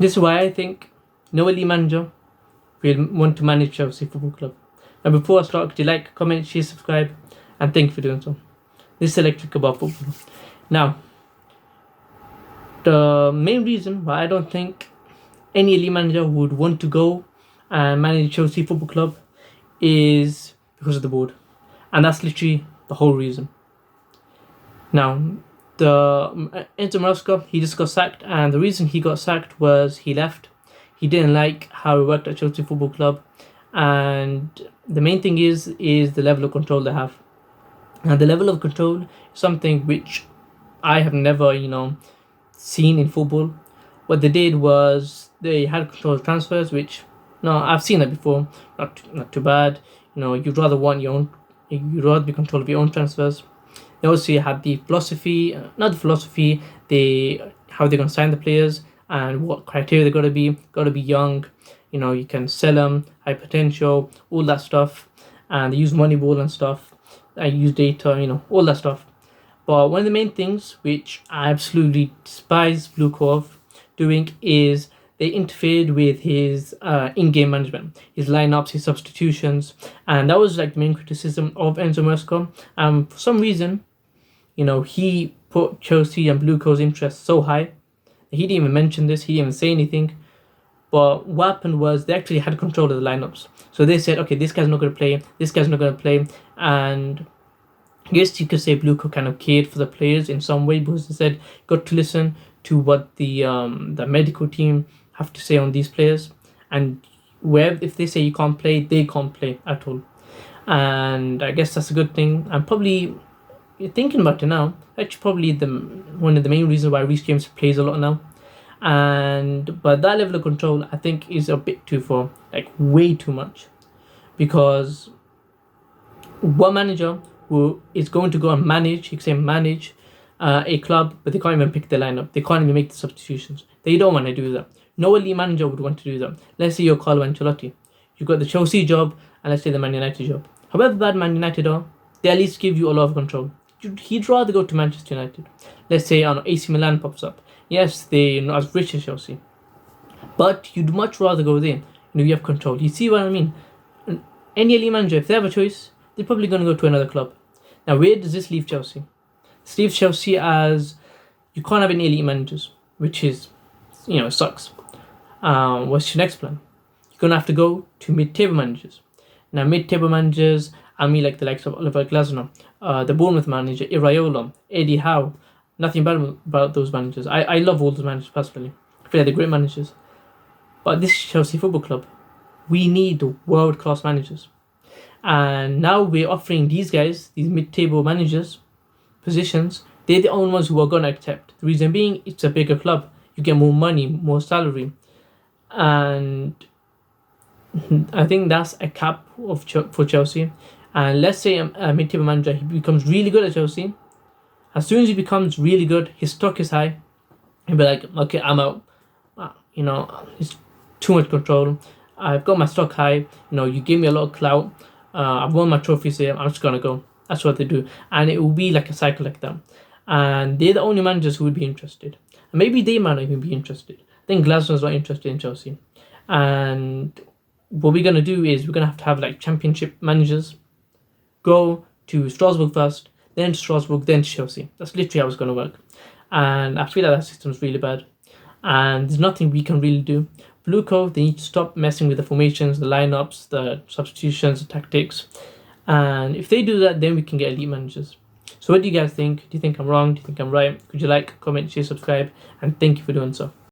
This is why I think no elite manager will want to manage Chelsea Football Club. Now, before I start, could you like, comment, share, subscribe, and thank you for doing so. This is Electric about football. Now, the main reason why I don't think any elite manager would want to go and manage Chelsea Football Club is because of the board. And that's literally the whole reason. Now, the Enzo Maresca, he just got sacked, and the reason he got sacked was he left. He didn't like how it worked at Chelsea Football Club, and the main thing is the level of control they have. And the level of control is something which I have never, seen in football. What they did was they had control of transfers, which I've seen that before. Not too bad. You'd rather you'd rather be control of your own transfers. They also had the philosophy, not the philosophy, how they're going to sign the players and what criteria they're going to be. Got to be young, you can sell them, high potential, all that stuff. And they use Moneyball and stuff. I use data, all that stuff. But one of the main things which I absolutely despise BlueCo of doing is they interfered with his in-game management, his lineups, his substitutions, and that was like the main criticism of Enzo Maresca. For some reason, he put Chelsea and BlueCo's interest so high. He didn't even mention this. He didn't even say anything. But what happened was they actually had control of the lineups. So they said, okay, this guy's not going to play. This guy's not going to play. And I guess you could say BlueCo kind of cared for the players in some way, because they said got to listen to what the medical team have to say on these players, and if they say you can't play, they can't play at all. And I guess that's a good thing. And probably thinking about it now, actually probably one of the main reasons why Reece James plays a lot now. But that level of control I think is a bit too far, like way too much, because one manager who is going to go and manage, you can say manage a club, but they can't even pick the lineup, they can't even make the substitutions. They don't want to do that. No elite manager would want to do that. Let's say you're Carlo Ancelotti, you've got the Chelsea job, and let's say the Man United job. However bad Man United are, they at least give you a lot of control. He'd rather go to Manchester United. Let's say AC Milan pops up. Yes, they're not as rich as Chelsea, but you'd much rather go there. You have control. You see what I mean? Any elite manager, if they have a choice, they're probably going to go to another club. Now, where does this leave Chelsea? This leaves Chelsea as you can't have any elite managers, which is, sucks. What's your next plan? You're going to have to go to mid-table managers. Now, mid-table managers, I mean like the likes of Oliver Glasner, the Bournemouth manager, Iraola, Eddie Howe. Nothing bad about those managers. I love all those managers personally. I feel like they're great managers. But this is Chelsea Football Club. We need world-class managers. And now we're offering these guys, these mid-table managers, positions. They're the only ones who are going to accept. The reason being, it's a bigger club. You get more money, more salary. And I think that's a cap for Chelsea. And let's say a mid-table manager, he becomes really good at Chelsea. As soon as he becomes really good, his stock is high. He'll be like, okay, I'm out. It's too much control. I've got my stock high. You give me a lot of clout. I've won my trophies here. I'm just going to go. That's what they do. And it will be like a cycle like that. And they're the only managers who would be interested. And maybe they might not even be interested. I think Glasner's not interested in Chelsea. And what we're going to do is we're going to have like championship managers go to Strasbourg first, then to Strasbourg, then to Chelsea. That's literally how it's going to work. And I feel like that system's really bad. And there's nothing we can really do. BlueCo, they need to stop messing with the formations, the lineups, the substitutions, the tactics. And if they do that, then we can get elite managers. So what do you guys think? Do you think I'm wrong? Do you think I'm right? Could you like, comment, share, subscribe? And thank you for doing so.